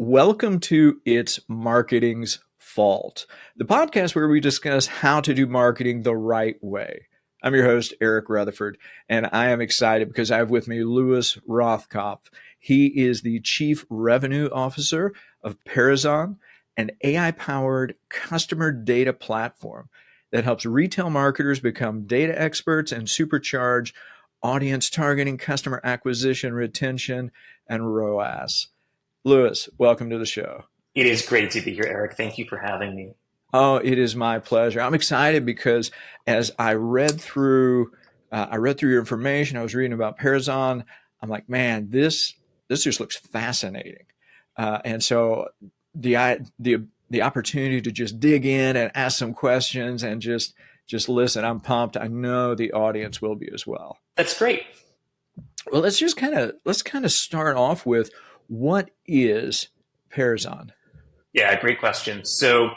Welcome to It's Marketing's Fault, the podcast where we discuss how to do marketing the right way. I'm your host, Eric Rutherford, and I am excited because I have with me Louis Rothkopf. He is the Chief Revenue Officer of Pairzon, an AI-powered customer data platform that helps retail marketers become data experts and supercharge audience targeting, customer acquisition, retention, and ROAS. Louis, welcome to the show. It is great to be here, Eric. Thank you for having me. Oh, it is my pleasure. I'm excited because as I read through your information, I was reading about Pairzon. I'm like, man, this just looks fascinating. And so the opportunity to just dig in and ask some questions and just listen, I'm pumped. I know the audience will be as well. That's great. Well, let's kind of start off with, what is Pairzon? Yeah, great question. So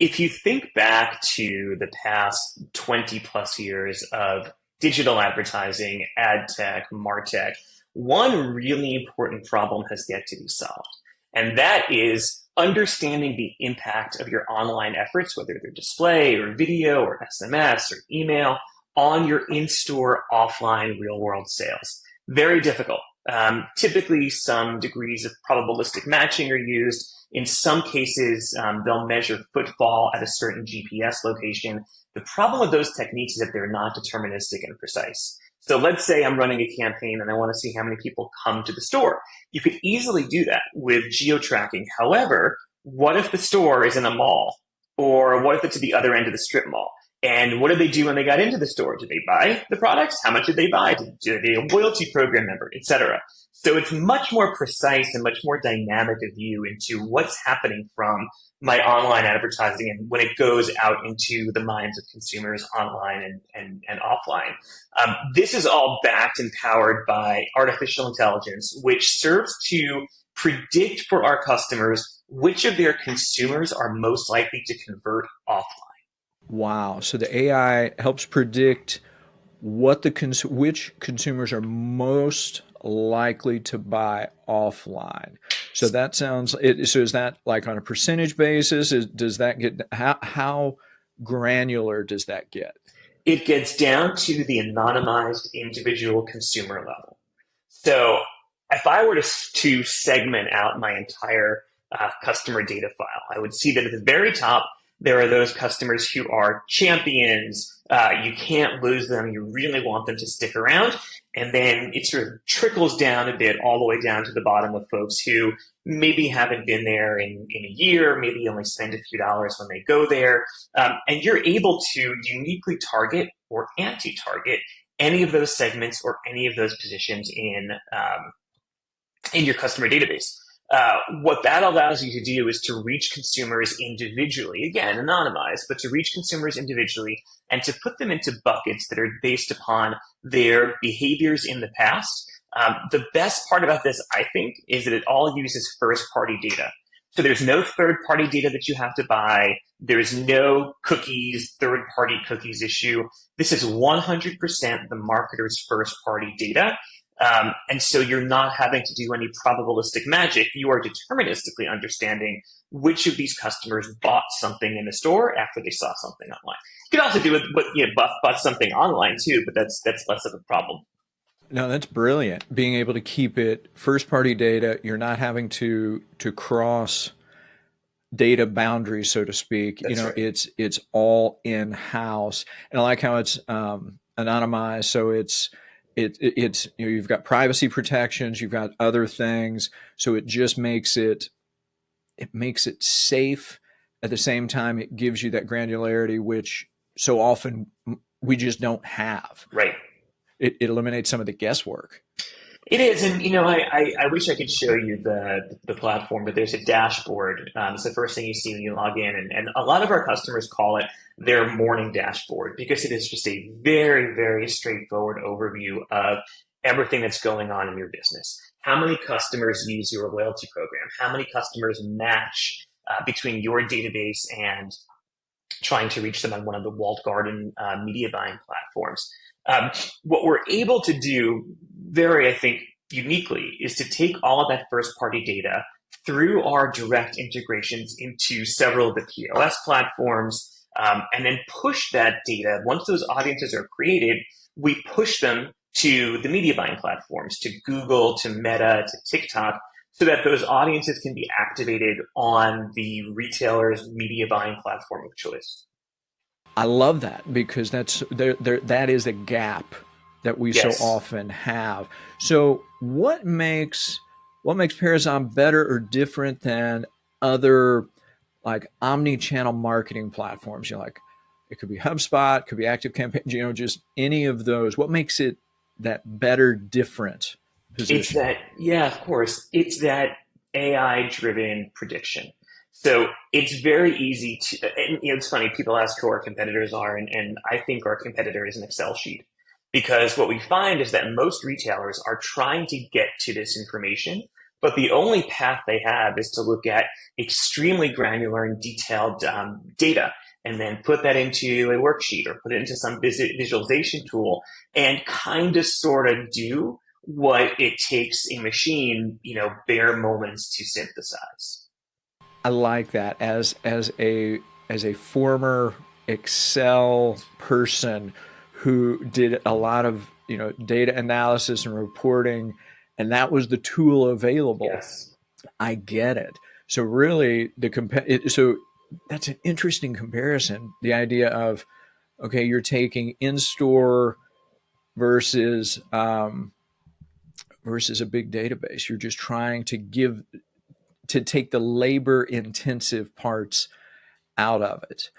if you think back to the past 20 plus years of digital advertising, ad tech, martech, one really important problem has yet to be solved. And that is understanding the impact of your online efforts, whether they're display or video or SMS or email, on your in-store, offline, real-world sales. Very difficult. Typically, some degrees of probabilistic matching are used. In some cases, they'll measure footfall at a certain GPS location. The problem with those techniques is that they're not deterministic and precise. So let's say I'm running a campaign and I want to see how many people come to the store. You could easily do that with geo-tracking. However, what if the store is in a mall? Or what if it's at the other end of the strip mall? And what did they do when they got into the store? Did they buy the products? How much did they buy? Did they be a loyalty program member, etc.? So it's much more precise and much more dynamic a view into what's happening from my online advertising and when it goes out into the minds of consumers online and offline. This is all backed and powered by artificial intelligence, which serves to predict for our customers which of their consumers are most likely to convert offline. Wow. So the AI helps predict which consumers are most likely to buy offline. So that sounds it. So is that like on a percentage basis? Does that get how granular does that get? It gets down to the anonymized individual consumer level. So if I were to segment out my entire customer data file, I would see that at the very top, there are those customers who are champions. You can't lose them. You really want them to stick around. And then it sort of trickles down a bit all the way down to the bottom of folks who maybe haven't been there in a year, maybe only spend a few dollars when they go there. And you're able to uniquely target or anti-target any of those segments or any of those positions in your customer database. What that allows you to do is to reach consumers individually, again, anonymized, but to reach consumers individually and to put them into buckets that are based upon their behaviors in the past. The best part about this, I think, is that it all uses first-party data. So there's no third-party data that you have to buy. There's no cookies, third-party cookies issue. This is 100% the marketer's first-party data. And so you're not having to do any probabilistic magic. You are deterministically understanding which of these customers bought something in the store after they saw something online. You can also do it with bought something online too, but that's less of a problem. No, that's brilliant. Being able to keep it first party data, you're not having to cross data boundaries, so to speak. That's right. It's all in house, and I like how it's anonymized. So it's you've got privacy protections, you've got other things, so it just makes it safe. At the same time, it gives you that granularity, which so often we just don't have. Right. It eliminates some of the guesswork. It is, and I wish I could show you the platform, but there's a dashboard. It's the first thing you see when you log in, and a lot of our customers call it their morning dashboard because it is just a very, very straightforward overview of everything that's going on in your business. How many customers use your loyalty program? How many customers match between your database and trying to reach them on one of the walled garden media buying platforms? What we're able to do very, I think, uniquely is to take all of that first party data, through our direct integrations into several of the POS platforms, and then push that data. Once those audiences are created, we push them to the media buying platforms, to Google, to Meta, to TikTok, so that those audiences can be activated on the retailer's media buying platform of choice. I love that because that is a gap that we so Yes. often have. So what makes Pairzon better or different than other like omni-channel marketing platforms? Like it could be HubSpot, it could be ActiveCampaign, just any of those. What makes it that better, different It's position? that, yeah, of course, it's that AI driven prediction. So it's very easy to, and, it's funny, people ask who our competitors are, and I think our competitor is an Excel sheet. Because what we find is that most retailers are trying to get to this information, but the only path they have is to look at extremely granular and detailed data and then put that into a worksheet or put it into some visualization tool and kind of sort of do what it takes a machine, bare moments to synthesize. I like that as a former Excel person who did a lot of data analysis and reporting, and that was the tool available. Yes. I get it. So really, so that's an interesting comparison. The idea of okay, you're taking in store versus versus a big database. You're just trying to take the labor intensive parts out of it.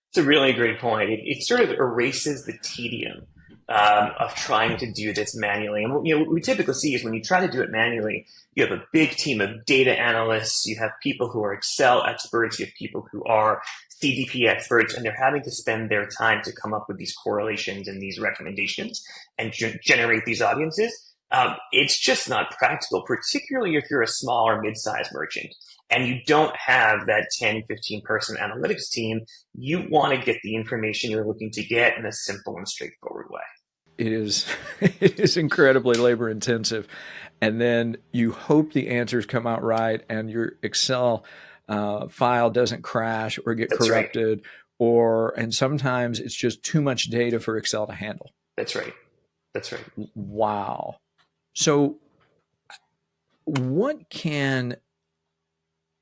It's a really great point. It sort of erases the tedium of trying to do this manually. And what we typically see is when you try to do it manually, you have a big team of data analysts, you have people who are Excel experts, you have people who are CDP experts, and they're having to spend their time to come up with these correlations and these recommendations and generate these audiences. It's just not practical, particularly if you're a small or mid-sized merchant and you don't have that 10, 15 person analytics team. You want to get the information you're looking to get in a simple and straightforward way. It is it is incredibly labor intensive, and then you hope the answers come out right and your Excel file doesn't crash or get That's right. corrupted, and sometimes it's just too much data for Excel to handle. That's right. That's right. Wow. So what can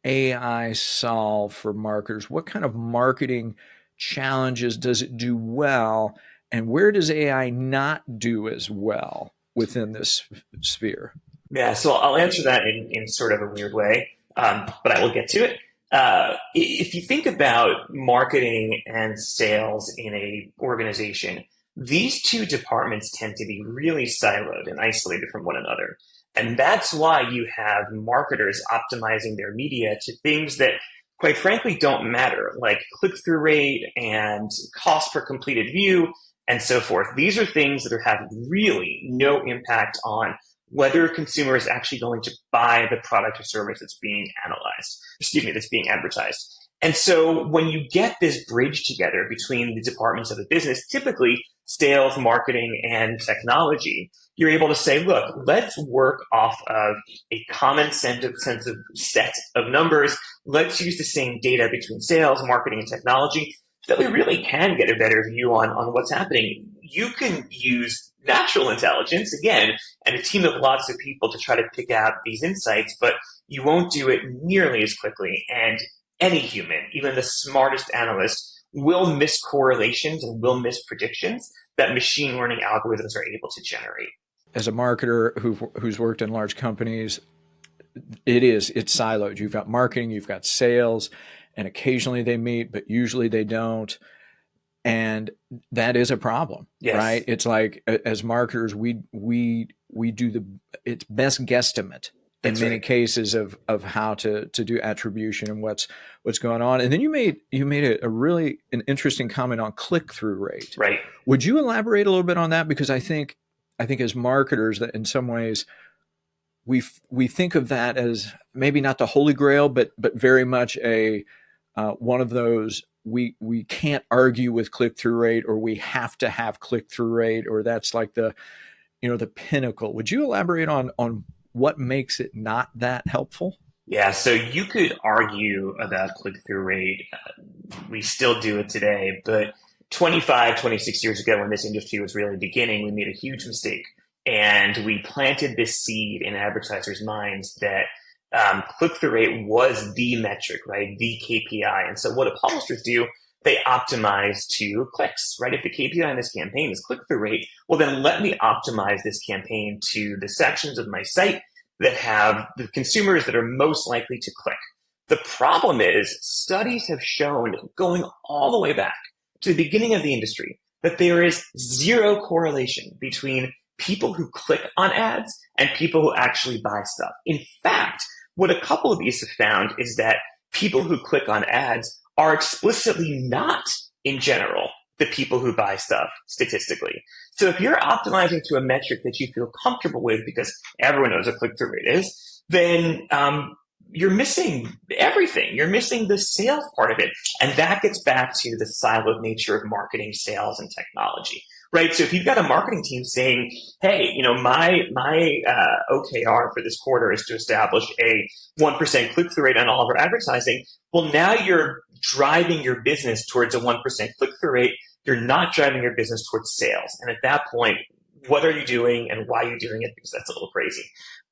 AI solve for marketers? What kind of marketing challenges does it do well? And where does AI not do as well within this sphere? Yeah, so I'll answer that in sort of a weird way, but I will get to it. If you think about marketing and sales in a organization, these two departments tend to be really siloed and isolated from one another. And that's why you have marketers optimizing their media to things that, quite frankly, don't matter, like click-through rate and cost per completed view and so forth. These are things that are having really no impact on whether a consumer is actually going to buy the product or service that's being that's being advertised. And so when you get this bridge together between the departments of the business, typically sales, marketing, and technology, you're able to say, look, let's work off of a common sense of set of numbers. Let's use the same data between sales, marketing, and technology so that we really can get a better view on what's happening. You can use natural intelligence, again, and a team of lots of people to try to pick out these insights, but you won't do it nearly as quickly. And any human, even the smartest analyst, will miss correlations and will miss predictions that machine learning algorithms are able to generate. As a marketer who's worked in large companies, it's siloed. You've got marketing, you've got sales, and occasionally they meet, but usually they don't. And that is a problem, Yes, right? It's like as marketers, we do it's best guesstimate in that's many right. cases of how to do attribution and what's going on. And then you made a really an interesting comment on click through rate. Right. Would you elaborate a little bit on that? Because I think as marketers that in some ways we think of that as maybe not the holy grail, but very much a one of those we can't argue with click through rate, or we have to have click through rate, or that's like the pinnacle. Would you elaborate on what makes it not that helpful? Yeah, so you could argue about click-through rate. We still do it today, but 25, 26 years ago when this industry was really beginning, we made a huge mistake. And we planted this seed in advertisers' minds that click-through rate was the metric, right? The KPI. And so what do publishers do? They optimize to clicks, right? If the KPI in this campaign is click-through rate, well, then let me optimize this campaign to the sections of my site that have the consumers that are most likely to click. The problem is studies have shown going all the way back to the beginning of the industry that there is zero correlation between people who click on ads and people who actually buy stuff. In fact, what a couple of these have found is that people who click on ads are explicitly not, in general, the people who buy stuff statistically. So if you're optimizing to a metric that you feel comfortable with because everyone knows what click-through rate is, then you're missing everything. You're missing the sales part of it. And that gets back to the siloed nature of marketing, sales, and technology, right? So if you've got a marketing team saying, hey, my OKR for this quarter is to establish a 1% click-through rate on all of our advertising. Well, now you're driving your business towards a 1% click-through rate. You're not driving your business towards sales. And at that point, what are you doing and why are you doing it? Because that's a little crazy.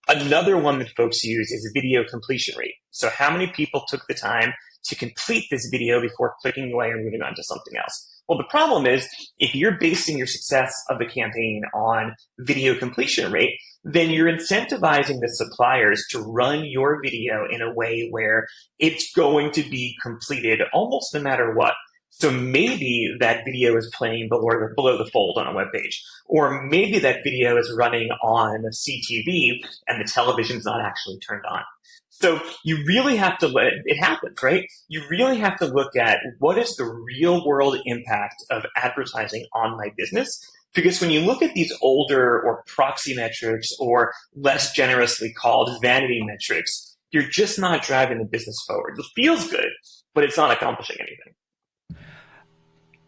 Another one that folks use is video completion rate. So how many people took the time to complete this video before clicking away and moving on to something else? Well, the problem is if you're basing your success of the campaign on video completion rate, then you're incentivizing the suppliers to run your video in a way where it's going to be completed almost no matter what. So maybe that video is playing below the fold on a web page, or maybe that video is running on CTV and the television's not actually turned on. So you really have to let it happen, right? You really have to look at what is the real world impact of advertising on my business. Because when you look at these older or proxy metrics or less generously called vanity metrics, you're just not driving the business forward. It feels good, but it's not accomplishing anything.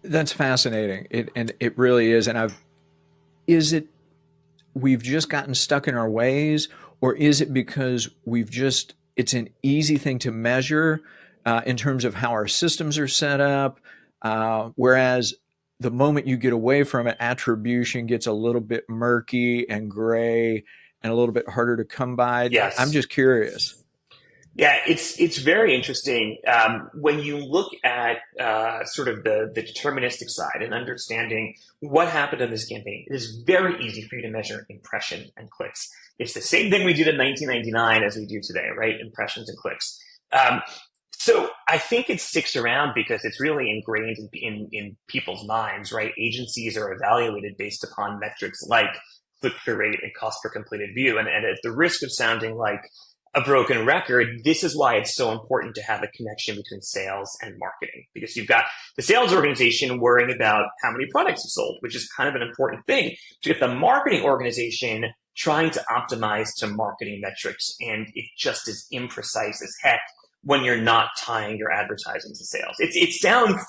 That's fascinating. It really is. And is it we've just gotten stuck in our ways, or is it because it's an easy thing to measure in terms of how our systems are set up, whereas the moment you get away from it, attribution gets a little bit murky and gray and a little bit harder to come by. I'm Yes. just curious. Yeah, it's very interesting when you look at sort of the deterministic side and understanding what happened in this campaign. It is very easy for you to measure impression and clicks. It's the same thing we did in 1999 as we do today, right? Impressions and clicks. Um, so I think it sticks around because it's really ingrained in people's minds, right? Agencies are evaluated based upon metrics like click-through rate and cost per completed view, and at the risk of sounding like a broken record, this is why it's so important to have a connection between sales and marketing, because you've got the sales organization worrying about how many products you sold, which is kind of an important thing. To get the marketing organization trying to optimize to marketing metrics, and it just is imprecise as heck when you're not tying your advertising to sales. It sounds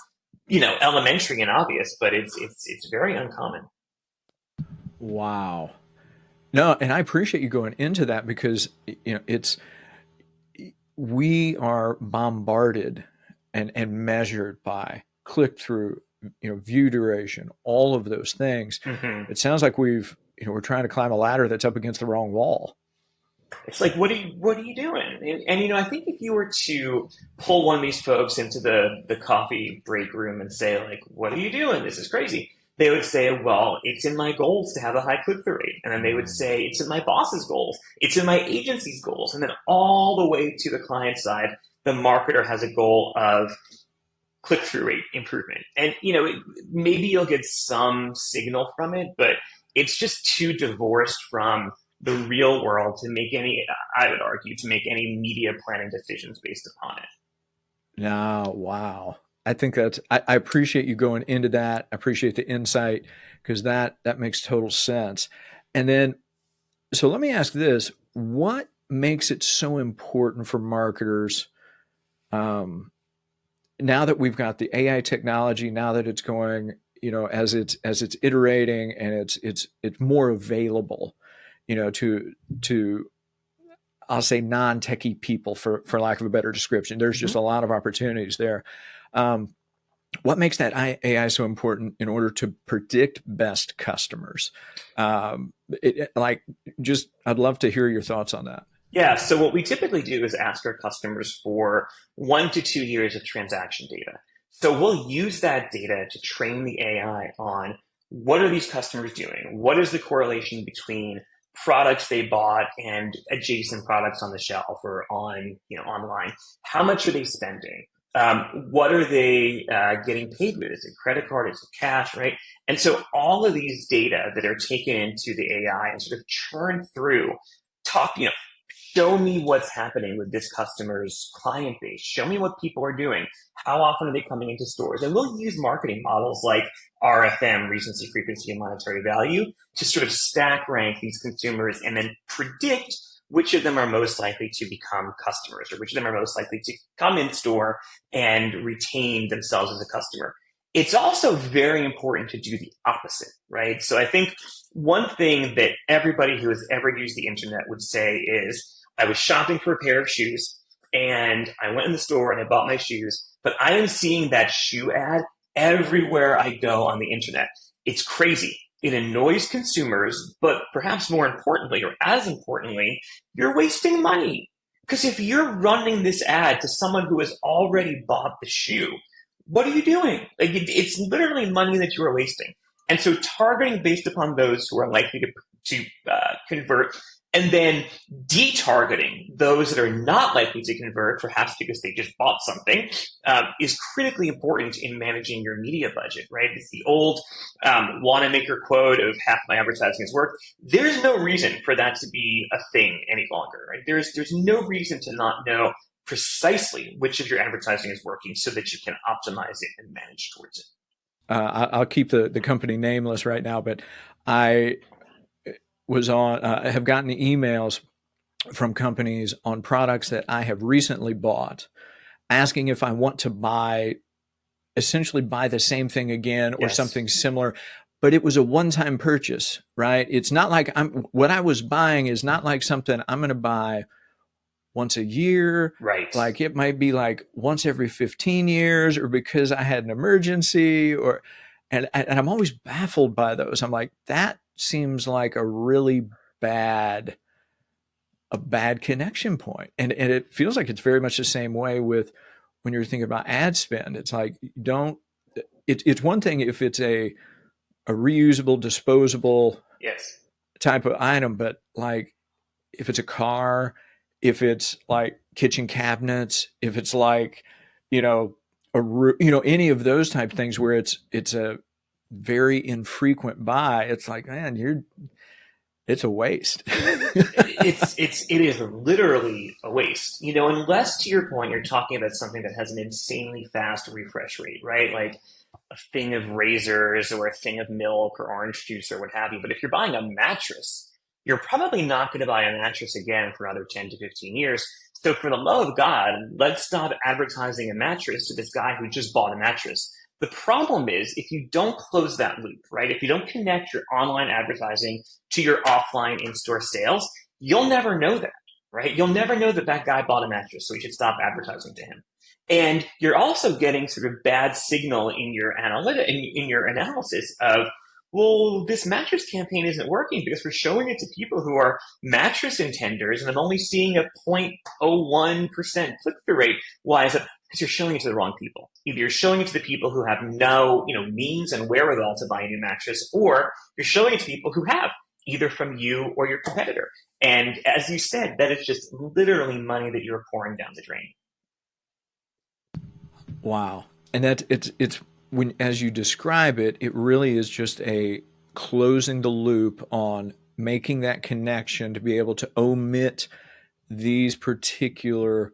elementary and obvious, but it's very uncommon. Wow. No, and I appreciate you going into that because it's we are bombarded and measured by click through, view duration, all of those things. Hmm. It sounds like we're trying to climb a ladder that's up against the wrong wall. It's like, what are you doing? And I think if you were to pull one of these folks into the coffee break room and say, like, what are you doing? This is crazy. They would say, well, it's in my goals to have a high click-through rate. And then they would say, it's in my boss's goals. It's in my agency's goals. And then all the way to the client side, the marketer has a goal of click-through rate improvement. And, maybe you'll get some signal from it, but it's just too divorced from the real world to make any, I would argue, to make any media planning decisions based upon it. No, wow. I think I appreciate you going into that. I appreciate the insight because that makes total sense. And then, so let me ask this: what makes it so important for marketers um, now that we've got the AI technology? Now that it's going, as it's iterating and it's more available, to I'll say non-techie people for lack of a better description. There's just Mhm. a lot of opportunities there. Um, what makes that AI so important in order to predict best customers? Like, just I'd love to hear your thoughts on that. Yeah, so what we typically do is ask our customers for 1 to 2 years of transaction data. So we'll use that data to train the AI on what are these customers doing? What is the correlation between products they bought and adjacent products on the shelf or on, online? How much are they spending? What are they getting paid with? Is it credit card? Is it cash? Right? And so all of these data that are taken into the AI and sort of churned through talk, show me what's happening with this customer's client base. Show me what people are doing. How often are they coming into stores? And we'll use marketing models like RFM, recency, frequency, and monetary value, to sort of stack rank these consumers and then predict which of them are most likely to become customers or which of them are most likely to come in store and retain themselves as a customer. It's also very important to do the opposite, right? So I think one thing that everybody who has ever used the internet would say is, I was shopping for a pair of shoes and I went in the store and I bought my shoes, but I am seeing that shoe ad everywhere I go on the internet. It's crazy. It annoys consumers, but perhaps more importantly, or as importantly, you're wasting money. Because if you're running this ad to someone who has already bought the shoe, what are you doing? Like it's literally money that you are wasting. And so targeting based upon those who are likely to convert, and then detargeting those that are not likely to convert, perhaps because they just bought something, is critically important in managing your media budget, right? It's the old Wanamaker quote of half my advertising is work. There's no reason for that to be a thing any longer, right? There's no reason to not know precisely which of your advertising is working so that you can optimize it and manage towards it. I'll keep the company nameless right now, but I have gotten emails from companies on products that I have recently bought, asking if I want to essentially buy the same thing again or Yes. something similar. But it was a one-time purchase, right? It's not like what I was buying is not like something I'm going to buy once a year. Right. Like it might be like once every 15 years or because I had an emergency and I'm always baffled by those. I'm like, that seems like bad a bad connection point. And it feels like it's very much the same way with when you're thinking about ad spend. It's like don't it's one thing if it's a reusable, disposable Yes. type of item, but like if it's a car, if it's like kitchen cabinets, if it's like, you know, any of those type of things where it's a very infrequent buy, it's like, man, it's a waste. It is literally a waste, unless to your point you're talking about something that has an insanely fast refresh rate, right? Like a thing of razors or a thing of milk or orange juice or what have you. But if you're buying a mattress, you're probably not going to buy a mattress again for another 10 to 15 years. So for the love of God, let's stop advertising a mattress to this guy who just bought a mattress. The problem is if you don't close that loop, right? If you don't connect your online advertising to your offline in-store sales, you'll never know that, right? You'll never know that that guy bought a mattress, so you should stop advertising to him. And you're also getting sort of bad signal in your in your analysis of, well, this mattress campaign isn't working because we're showing it to people who are mattress intenders, and I'm only seeing a 0.01% click-through rate. Why is it? Because you're showing it to the wrong people. Either you're showing it to the people who have no, means and wherewithal to buy a new mattress, or you're showing it to people who have, either from you or your competitor. And as you said, that is just literally money that you're pouring down the drain. Wow. And that it's when as you describe it, it really is just a closing the loop on making that connection to be able to omit these particular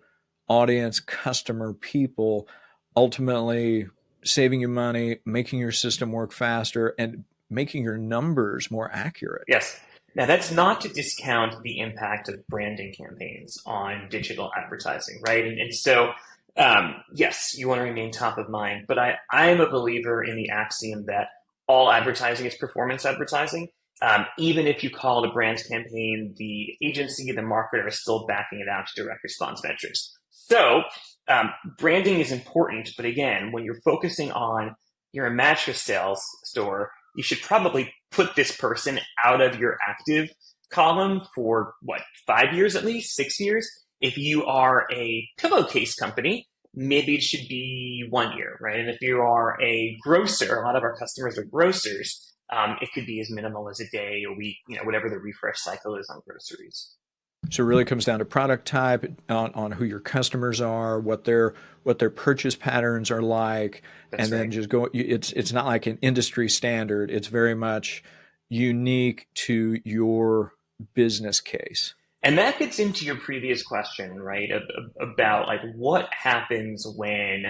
audience, customer, people, ultimately saving you money, making your system work faster, and making your numbers more accurate. Yes. Now, that's not to discount the impact of branding campaigns on digital advertising, right? And so, yes, you want to remain top of mind, but I am a believer in the axiom that all advertising is performance advertising. Even if you call it a brand campaign, the agency, the marketer is still backing it out to direct response metrics. So branding is important, but again, when you're focusing on you're a mattress sales store, you should probably put this person out of your active column for what, 5 years at least, 6 years? If you are a pillowcase company, maybe it should be 1 year, right? And if you are a grocer, a lot of our customers are grocers, it could be as minimal as a day, a week, whatever the refresh cycle is on groceries. So it really comes down to product type, on who your customers are, what their purchase patterns are like, That's and then right. just go. It's not like an industry standard. It's very much unique to your business case. And that gets into your previous question, right? About like what happens when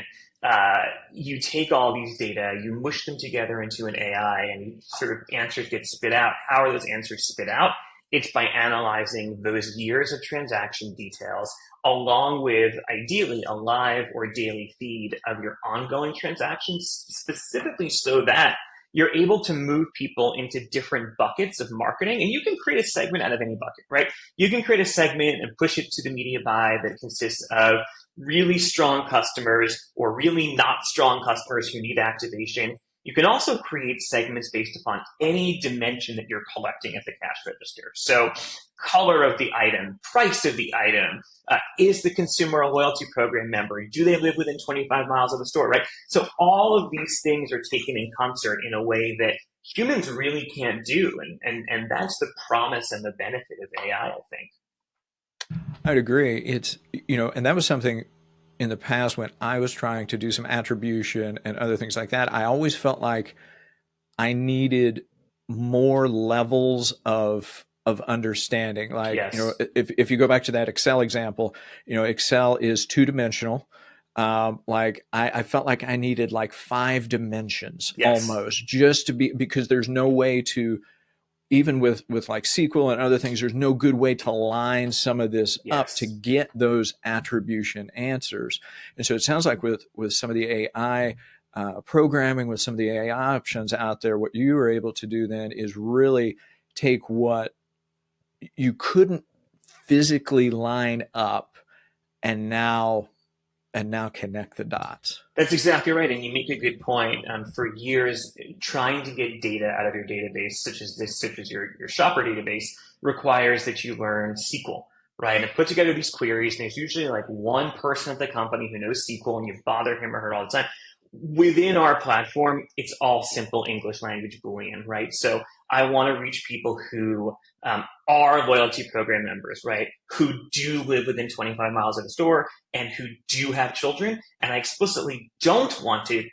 you take all these data, you mush them together into an AI, and sort of answers get spit out. How are those answers spit out? It's by analyzing those years of transaction details along with ideally a live or daily feed of your ongoing transactions, specifically so that you're able to move people into different buckets of marketing, and you can create a segment out of any bucket, right? You can create a segment and push it to the media buy that consists of really strong customers or really not strong customers who need activation. You can also create segments based upon any dimension that you're collecting at the cash register. So color of the item, price of the item, is the consumer a loyalty program member? Do they live within 25 miles of the store, right? So all of these things are taken in concert in a way that humans really can't do. And that's the promise and the benefit of AI, I think. I'd agree. And that was something in the past when I was trying to do some attribution and other things like that. I always felt like I needed more levels of understanding. Like, Yes. if you go back to that Excel example, Excel is two dimensional. Like I felt like I needed like 5 dimensions Yes. almost just to be, because there's no way to, even with like SQL and other things, there's no good way to line some of this up to Yes. get those attribution answers. And so it sounds like with some of the AI programming, with some of the AI options out there, what you were able to do then is really take what you couldn't physically line up, and now connect the dots. That's exactly right, and you make a good point. For years, trying to get data out of your database, such as your shopper database, requires that you learn SQL, right? And put together these queries, and there's usually like one person at the company who knows SQL, and you bother him or her all the time. Within our platform, it's all simple English language Boolean, right? So I want to reach people who are loyalty program members, right? Who do live within 25 miles of the store and who do have children. And I explicitly don't want to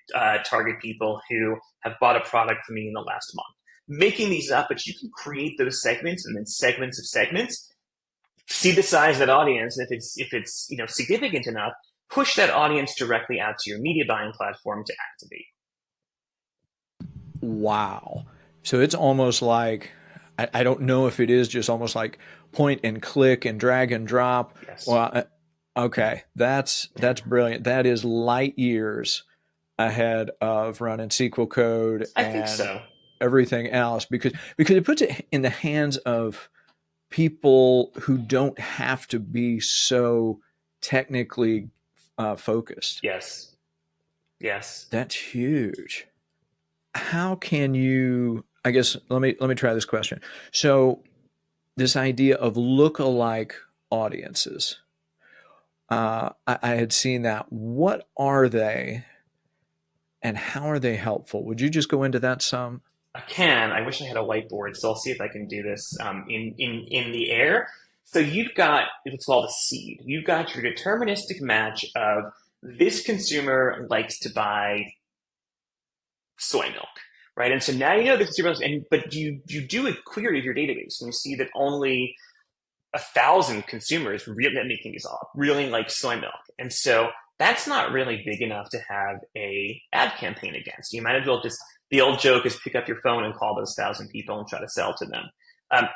target people who have bought a product from me in the last month. Making these up, but you can create those segments and then segments of segments. See the size of that audience, and if it's significant enough, push that audience directly out to your media buying platform to activate. Wow. So it's almost like, I don't know if it is just almost like point and click and drag and drop. Yes, Well, okay, that's brilliant. That is light years ahead of running SQL code I think and so. everything else, because it puts it in the hands of people who don't have to be so technically focused. Yes, yes. That's huge. How can you? I guess let me try this question. So this idea of lookalike audiences, I had seen that. What are they, and how are they helpful? Would you just go into that some? I can. I wish I had a whiteboard, so I'll see if I can do this in the air. So you've got what's called a seed. You've got your deterministic match of this consumer likes to buy soy milk, right? And so now you know the consumer, but you do a query of your database, and you see that only 1,000 consumers really making these up, really like soy milk. And so that's not really big enough to have a ad campaign against. You might as well just, the old joke is pick up your phone and call those 1,000 people and try to sell to them.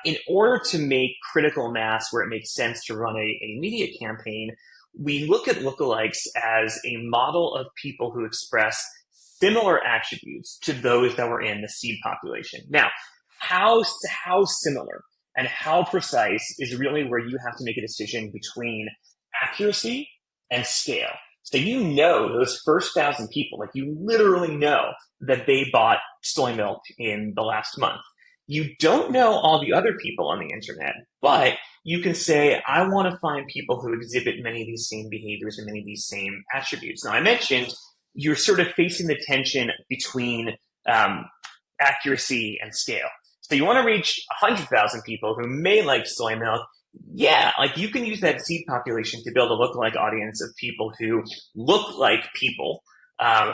In order to make critical mass where it makes sense to run a media campaign, we look at lookalikes as a model of people who express similar attributes to those that were in the seed population. Now, how similar and how precise is really where you have to make a decision between accuracy and scale. So you know those first 1,000 people, like you literally know that they bought soy milk in the last month. You don't know all the other people on the internet, but you can say, I want to find people who exhibit many of these same behaviors and many of these same attributes. Now, I mentioned you're sort of facing the tension between um, accuracy and scale. So you want to reach 100,000 people who may like soy milk. Yeah, like you can use that seed population to build a lookalike audience of people who look like people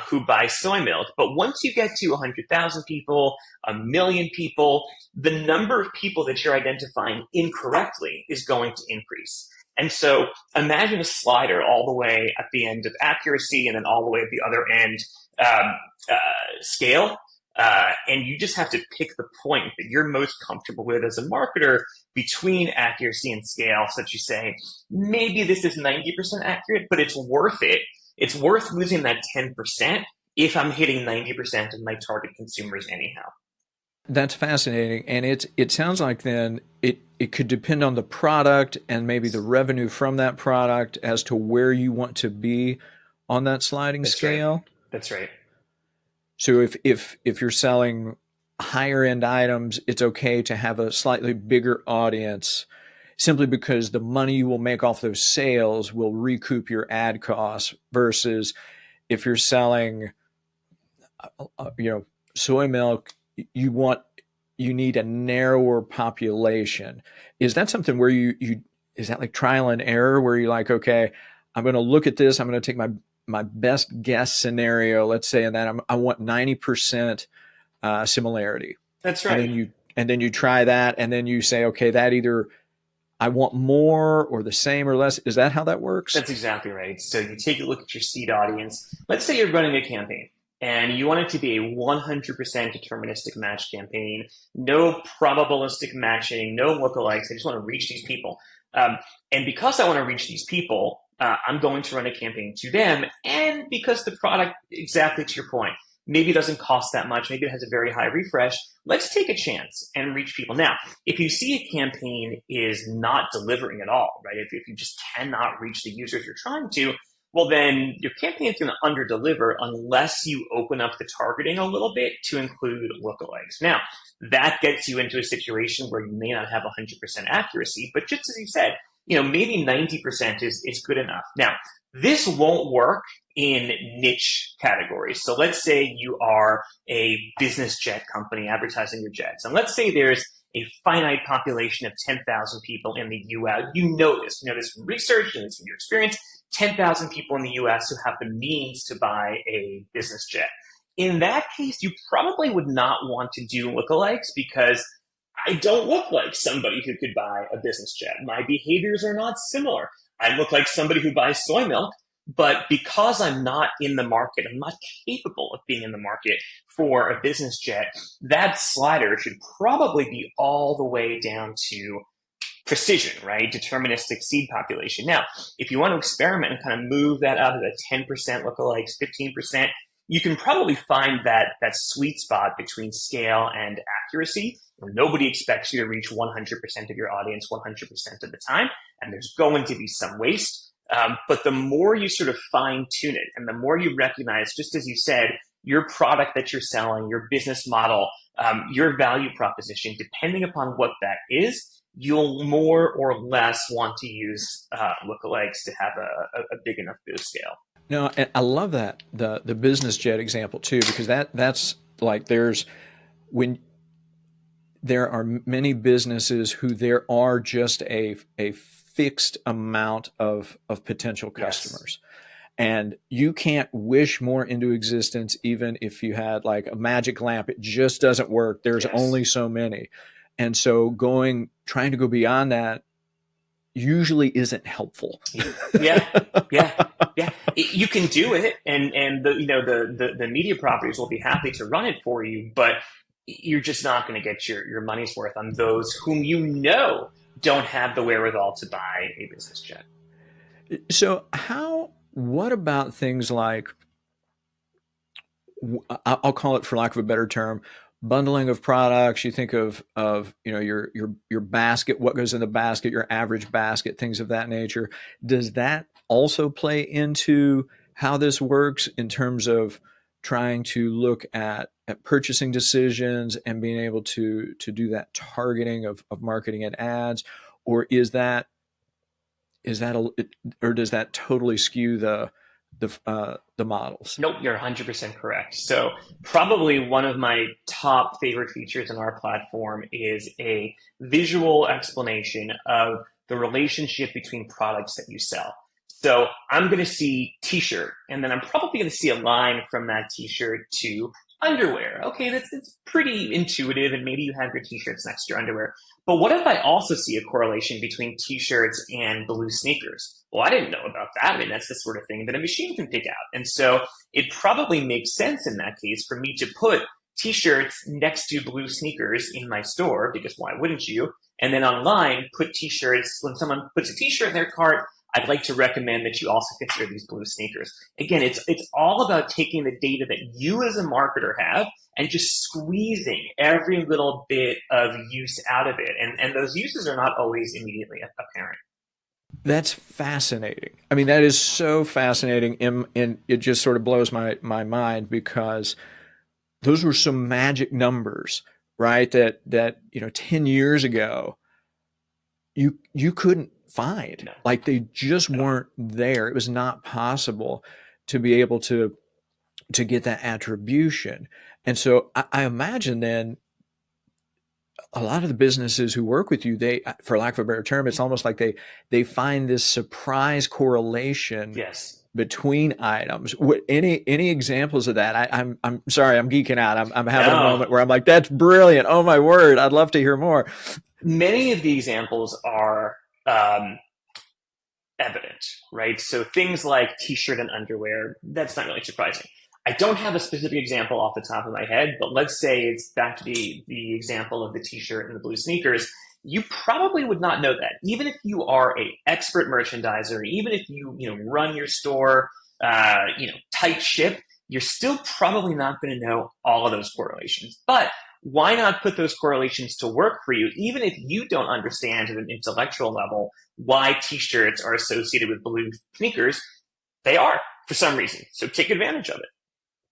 who buy soy milk. But once you get to 100,000 people, 1,000,000 people, the number of people that you're identifying incorrectly is going to increase. And so imagine a slider all the way at the end of accuracy and then all the way at the other end um, scale. And you just have to pick the point that you're most comfortable with as a marketer between accuracy and scale, such you say, maybe this is 90% accurate, but it's worth it. It's worth losing that 10% if I'm hitting 90% of my target consumers anyhow. That's fascinating. And it sounds like then it could depend on the product and maybe the revenue from that product as to where you want to be on that sliding That's right. scale. That's right. So if you're selling higher end items, it's okay to have a slightly bigger audience simply because the money you will make off those sales will recoup your ad costs versus if you're selling soy milk, you want you need a narrower population. Is that something where you is that like trial and error where you're like, okay, I'm going to look at this, I'm going to take my best guess scenario, let's say, and that I want 90% similarity, That's and right. then you try that, and then you say, okay, that either I want more or the same or less. Is that how that works? That's exactly right. So you take a look at your seed audience. Let's say you're running a campaign and you want it to be a 100% deterministic match campaign, no probabilistic matching, no lookalikes. I just want to reach these people. Um, and because I want to reach these people, I'm going to run a campaign to them. And because the product, exactly to your point, maybe it doesn't cost that much, maybe it has a very high refresh, let's take a chance and reach people. Now, if you see a campaign is not delivering at all, right? If you just cannot reach the users you're trying to, well, then your campaign is going to underdeliver unless you open up the targeting a little bit to include lookalikes. Now, that gets you into a situation where you may not have 100% accuracy, but just as you said, maybe 90% is good enough. Now, this won't work in niche categories. So let's say you are a business jet company advertising your jets. And let's say there's a finite population of 10,000 people in the US. You know this from research and from your experience, 10,000 people in the US who have the means to buy a business jet. In that case, you probably would not want to do lookalikes because I don't look like somebody who could buy a business jet. My behaviors are not similar. I look like somebody who buys soy milk, but because I'm not in the market, I'm not capable of being in the market for a business jet, that slider should probably be all the way down to precision, right? Deterministic seed population. Now, if you want to experiment and kind of move that up to the 10% lookalikes, 15%, you can probably find that sweet spot between scale and accuracy. Nobody expects you to reach 100% of your audience 100% of the time, and there's going to be some waste. But the more you sort of fine tune it and the more you recognize, just as you said, your product that you're selling, your business model, your value proposition, depending upon what that is, you'll more or less want to use lookalikes to have a big enough boost scale. No, and I love that the business jet example too, because that's like there's when there are many businesses who there are just a fixed amount of potential Yes. customers. And you can't wish more into existence even if you had like a magic lamp. It just doesn't work. There's Yes. only so many. And so trying to go beyond that usually isn't helpful. Yeah. Yeah. Yeah. You can do it, and the media properties will be happy to run it for you, but you're just not going to get your money's worth on those whom don't have the wherewithal to buy a business jet. So what about things like, I'll call it for lack of a better term, bundling of products, you think of your basket, what goes in the basket, your average basket, things of that nature. Does that also play into how this works in terms of trying to look at purchasing decisions and being able to do that targeting of marketing and ads, or is that a, or does that totally skew the models? Nope, you're 100% correct. So, probably one of my top favorite features in our platform is a visual explanation of the relationship between products that you sell. So, I'm going to see t-shirt, and then I'm probably going to see a line from that t-shirt to underwear. Okay, that's pretty intuitive, and maybe you have your t-shirts next to your underwear. But what if I also see a correlation between t-shirts and blue sneakers? Well, I didn't know about that. I mean, that's the sort of thing that a machine can pick out. And so it probably makes sense in that case for me to put t-shirts next to blue sneakers in my store, because why wouldn't you? And then online, put t-shirts, when someone puts a t-shirt in their cart, I'd like to recommend that you also consider these blue sneakers. Again, it's all about taking the data that you as a marketer have and just squeezing every little bit of use out of it. And those uses are not always immediately apparent. That's fascinating. I mean, that is so fascinating, and it just sort of blows my mind because those were some magic numbers, right? That 10 years ago you couldn't find. No, Like they just no. weren't there. It was not possible to be able to get that attribution. And so I imagine then a lot of the businesses who work with you, they, for lack of a better term, it's almost like they find this surprise correlation Yes. between items. Any examples of that? I'm sorry, I'm geeking out. I'm having a No. moment where I'm like, that's brilliant. Oh my word, I'd love to hear more. Many of the examples are um, evident, right? So things like t-shirt and underwear, that's not really surprising. I don't have a specific example off the top of my head, but let's say it's back to the example of the t-shirt and the blue sneakers. You probably would not know that. Even if you are a expert merchandiser, even if you run your store tight ship, you're still probably not going to know all of those correlations. But why not put those correlations to work for you, even if you don't understand at an intellectual level why t-shirts are associated with blue sneakers? They are for some reason. So take advantage of it.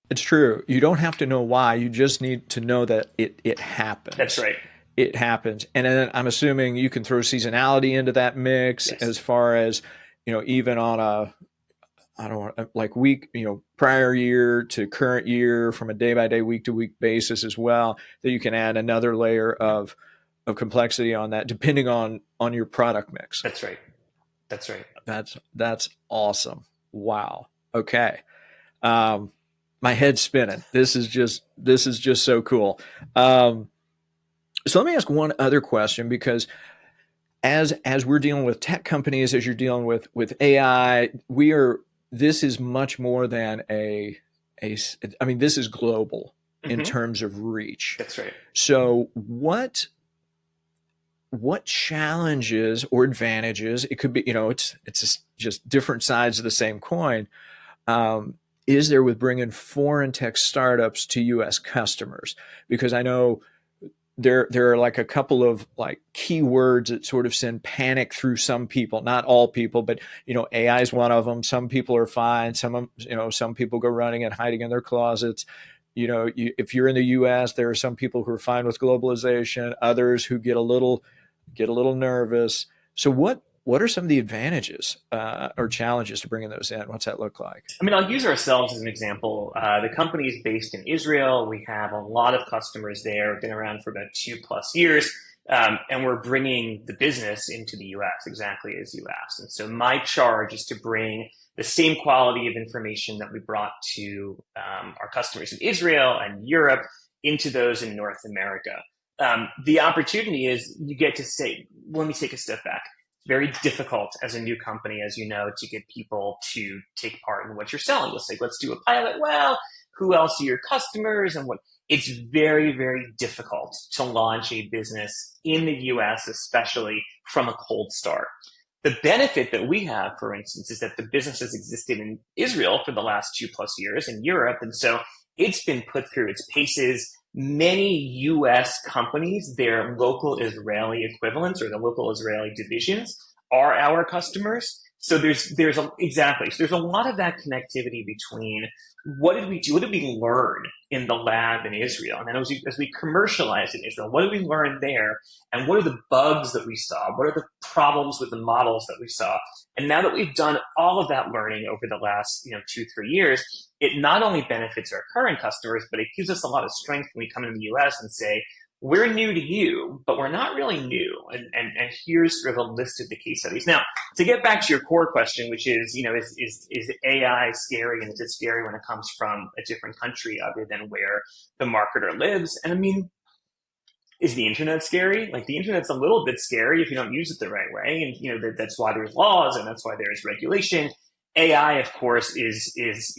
It's true. You don't have to know why. You just need to know that it That's happens. right. It happens. And then I'm assuming you can throw seasonality into that mix as Yes. far as, even on a, I don't want like week, prior year to current year from a day by day, week to week basis as well, that you can add another layer of complexity on that depending on your product mix. That's right. That's right. That's awesome. Wow. Okay. Um, my head's spinning. This is just so cool. So let me ask one other question because as we're dealing with tech companies, as you're dealing with AI, we are this is much more than a I mean this is global in Hmm. terms of reach. That's right. So what challenges or advantages it could be, it's just different sides of the same coin, um, is there with bringing foreign tech startups to US customers? Because I know there are like a couple of like keywords that sort of send panic through some people, not all people, but AI is one of them. Some people are fine. Some people go running and hiding in their closets. If you're in the US, there are some people who are fine with globalization, others who get a little nervous. So what are some of the advantages or challenges to bringing those in? What's that look like? I mean, I'll use ourselves as an example. The company is based in Israel. We have a lot of customers there. We've been around for about 2+ years. And we're bringing the business into the US, exactly as you asked. And so my charge is to bring the same quality of information that we brought to our customers in Israel and Europe into those in North America. The opportunity is you get to say, well, let me take a step back. It's very difficult as a new company, as you know, to get people to take part in what you're selling. You'll say, let's do a pilot. Well, who else are your customers and what? It's very, very difficult to launch a business in the US, especially from a cold start. The benefit that we have, for instance, is that the business has existed in Israel for the last 2+ years in Europe. And so it's been put through its paces. many US companies, their local Israeli equivalents or the local Israeli divisions are our customers. So exactly. So there's a lot of that connectivity between what did we do? What did we learn in the lab in Israel? And then as we commercialized in Israel, what did we learn there? And what are the bugs that we saw? What are the problems with the models that we saw? And now that we've done all of that learning over the last, 2-3 years, it not only benefits our current customers, but it gives us a lot of strength when we come into the US and say, we're new to you, but we're not really new. And here's sort of a list of the case studies. Now, to get back to your core question, which is, is AI scary, and is it scary when it comes from a different country other than where the marketer lives? And I mean, is the internet scary? Like, the internet's a little bit scary if you don't use it the right way. And, that's why there's laws and that's why there's regulation. AI, of course, is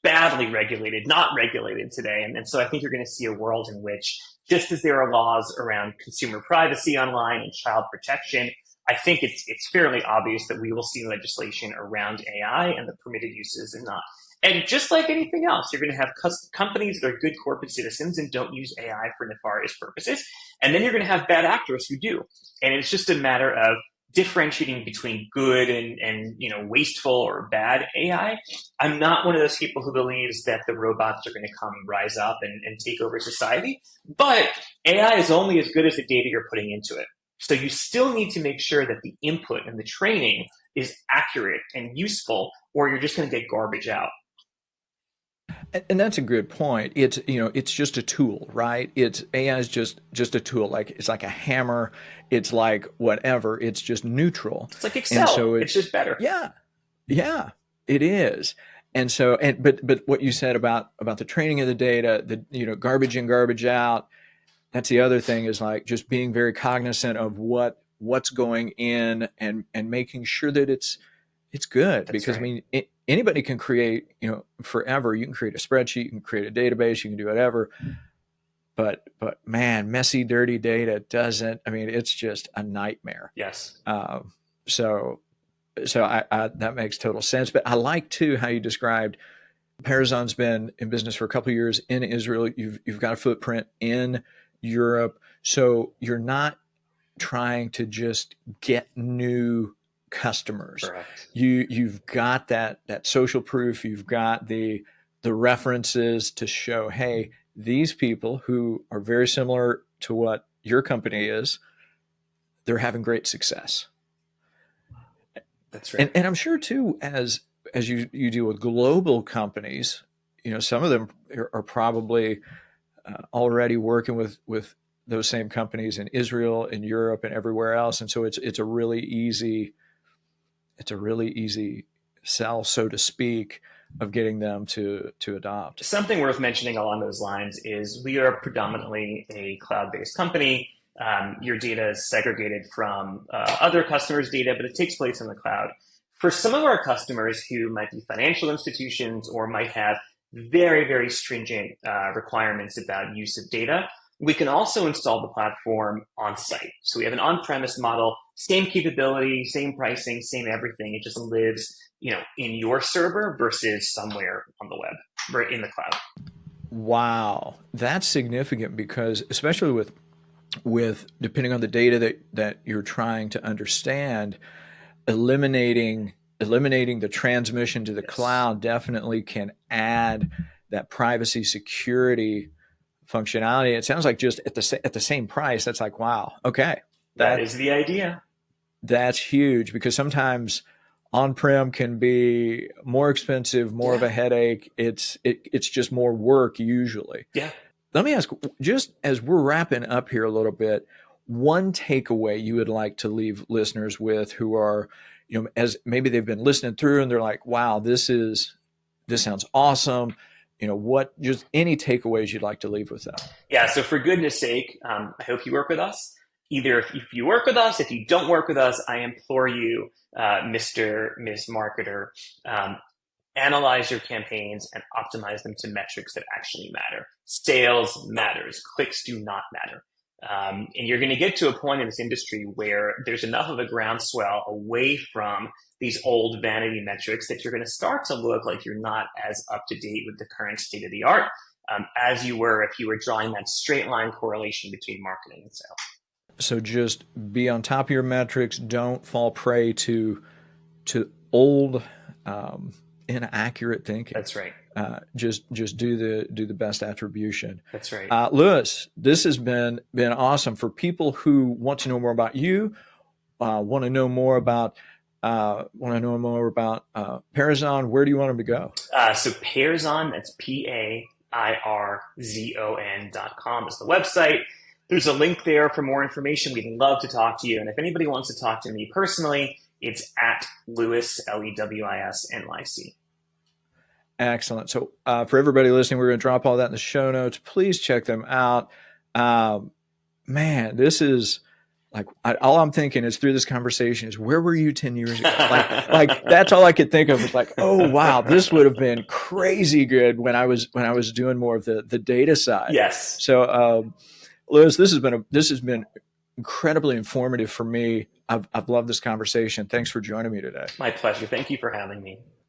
badly regulated, not regulated today. And so I think you're going to see a world in which, just as there are laws around consumer privacy online and child protection, I think it's fairly obvious that we will see legislation around AI and the permitted uses and not. And just like anything else, you're going to have companies that are good corporate citizens and don't use AI for nefarious purposes. And then you're going to have bad actors who do. And it's just a matter of differentiating between good and wasteful or bad AI. I'm not one of those people who believes that the robots are going to come rise up and take over society, but AI is only as good as the data you're putting into it. So you still need to make sure that the input and the training is accurate and useful, or you're just going to get garbage out. And that's a good point. It's just a tool, right? AI is just a tool. Like, it's like a hammer. It's like whatever. It's just neutral. It's like Excel. And so it's just better. Yeah, it is. And so, but what you said about the training of the data, garbage in, garbage out. That's the other thing, is like just being very cognizant of what's going in and making sure that it's good. That's because right. I mean, anybody can create, forever. You can create a spreadsheet, you can create a database, you can do whatever. But man, messy, dirty data doesn't. I mean, it's just a nightmare. Yes. So I that makes total sense. But I like too how you described Pairzon's been in business for a couple of years in Israel. You've got a footprint in Europe, so you're not trying to just get new customers. Correct. You've got that social proof. You've got the references to show, hey, these people who are very similar to what your company is, they're having great success. That's right. And I'm sure too, as you deal with global companies, some of them are probably already working with those same companies in Israel, in Europe, and everywhere else. And so it's a really easy sell, so to speak, of getting them to adopt. Something worth mentioning along those lines is we are predominantly a cloud-based company. Your data is segregated from other customers' data, but it takes place in the cloud. For some of our customers who might be financial institutions or might have very, very stringent requirements about use of data, we can also install the platform on site. So we have an on-premise model, same capability, same pricing, same everything. It just lives, in your server versus somewhere on the web, right in the cloud. Wow, that's significant, because especially with depending on the data that you're trying to understand, eliminating the transmission to the cloud definitely can add that privacy, security functionality. It sounds like just at the same price. That's like, wow, okay, that is the idea. That's huge, because sometimes on-prem can be more expensive, more of a headache. It's just more work usually. Yeah. Let me ask, just as we're wrapping up here a little bit, one takeaway you would like to leave listeners with who are, as maybe they've been listening through and they're like, wow, this sounds awesome. Just any takeaways you'd like to leave with them? Yeah. So for goodness sake, I hope you work with us. Either if you work with us, if you don't work with us, I implore you, Mr., Ms. Marketer, analyze your campaigns and optimize them to metrics that actually matter. Sales matters. Clicks do not matter. And you're going to get to a point in this industry where there's enough of a groundswell away from these old vanity metrics that you're going to start to look like you're not as up to date with the current state of the art. as you were if you were drawing that straight line correlation between marketing and sales. So just be on top of your metrics. Don't fall prey to old, inaccurate thinking. That's right. Just do the best attribution. That's right. Lewis, this has been awesome. For people who want to know more about you, want to know more about Pairzon, where do you want them to go? So Pairzon, that's Pairzon.com is the website. There's a link there for more information. We'd love to talk to you. And if anybody wants to talk to me personally, it's at Lewis, LEWISNYC. Excellent. So for everybody listening, we're going to drop all that in the show notes. Please check them out. Man, this is like, all I'm thinking is through this conversation is, where were you 10 years ago? Like that's all I could think of. It's like, oh wow, this would have been crazy good when I was doing more of the data side. Yes. So Lewis, this has been incredibly informative for me. I've loved this conversation. Thanks for joining me today. My pleasure. Thank you for having me.